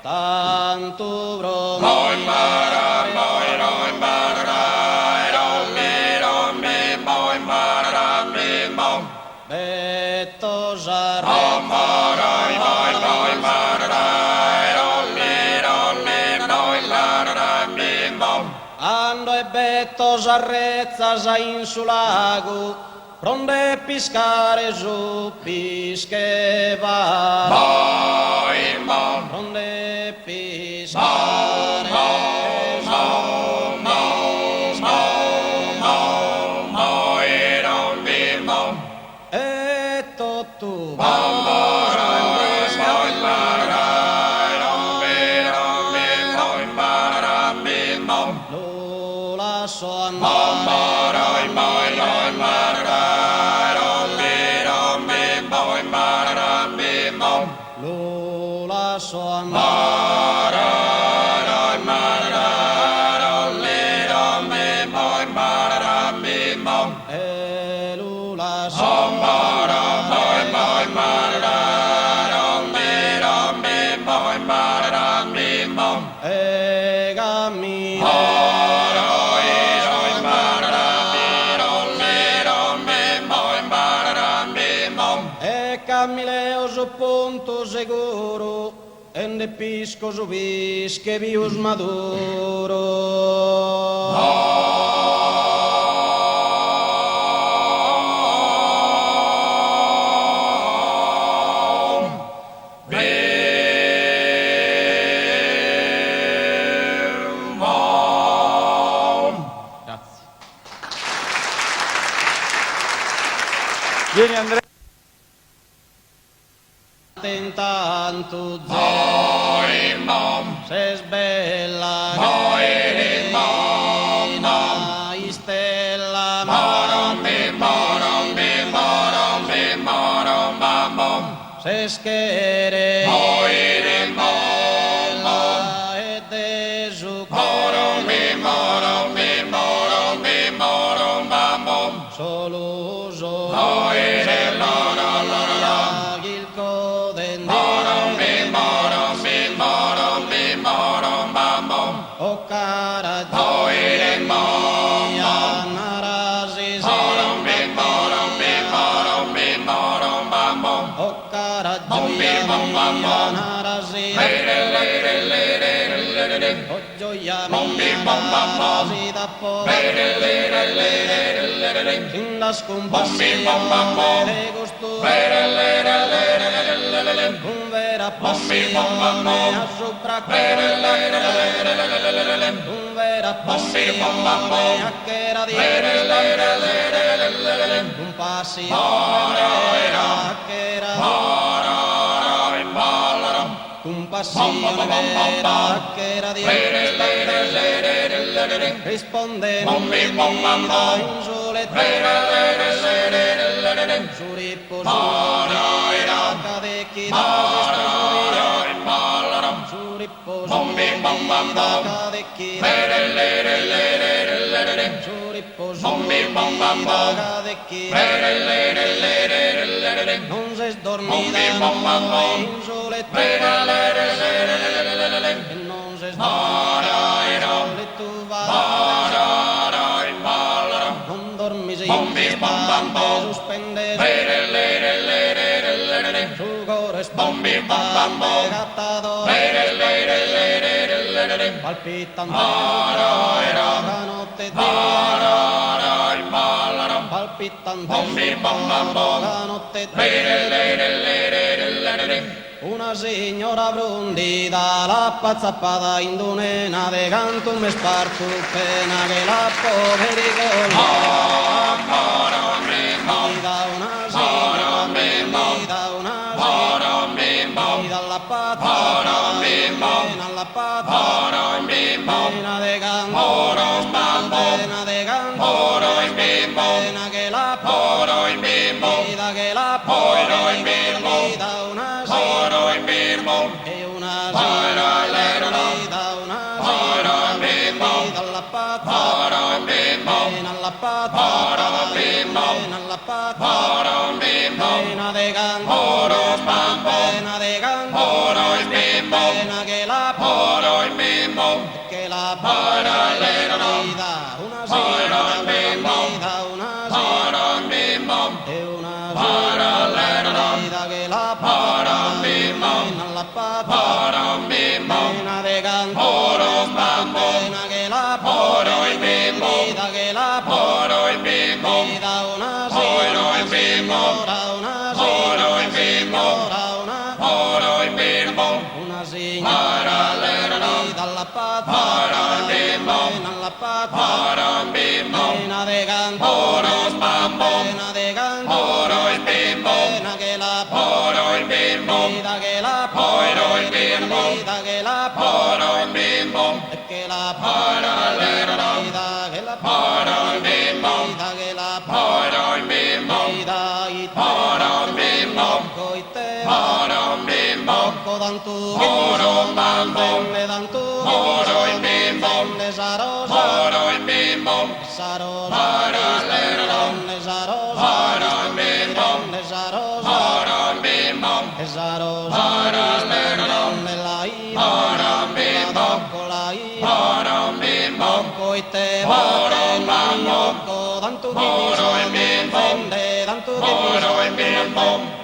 tanto bromo. Moi mara, moi roi mara, rom mi, moi mara mi mom. Betto jar. Moi mara, moi mara, rom mi, moi mara mi mom. Ando e betto jarrezza già in su lago, pronde piscare giù, pischeva. Moi mom, Pronde piscare giù, moi rom mi mom. e tu lo lascio andare. Lo lascio andare. E lo lascio e cammino. E cammileo su punto sicuro, e ne pisco su pische più maduro. Grazie. Vieni Andrea. Intanto se sbella Caterina, Istella se schere e desu solo il codente o cara gioia narasi o cara gioia narasi o gioia narasi da sin la scompassione le costure un vera passione a sopra un vera passione a che era di un passione a che era un passione vera a che era di risponde non mi da un soletto su riposo cade chi su riposo cade chi su riposo cade chi non si sdormita in soletto e non si sdormita in soletto non dormi se istante sospende su corrispondente gattadore palpitante la notte palpitante la notte una signora brundita la pazzappata indonena de canto me sparto pena che la povericola mi dà una signora mi dà una signora mi dà la pazzata pena la pazzata pena de canto pena de canto pena che la povericola che la povericola mi dà una signora e una signora mi dà una signora mi dà la pazzata pena la pazzata pena la pazzata pena de canto pena de canto pena che la Bottom bim bom. nalla pa Bottom bim bom. na de gan Bottom bam bom. na ge la Bottom bim bom. da ge la Bottom bim bom. da una Bottom bim bom. da una Bottom bim bom. da una Bottom bim bom. una signora dalla pazza Bottom bim bom. nalla pazza Bottom bim bom. na de gan Bottom bam bom. na de gan Bottom bim bom. na ge la Bottom bim bom. da ge la Bottom bim bom. da ge la Bottom bim bom. che la Bottom da che la bim bom. da che la Bottom bim bom. da it Bottom bim bom. coite Bottom bim bom. co tanto Bottom bam bom. ne tanto Bottom bim bom. ne saro Bottom bim bom. saro Bottom ne saro bim bom. ne saro Bottom bim bom. ne saro ne lai Bottom bim bom. co lai Bottom bim bom. coite Bottom bam bom. co tanto Bottom bim bom. ne tanto Bottom bim bom.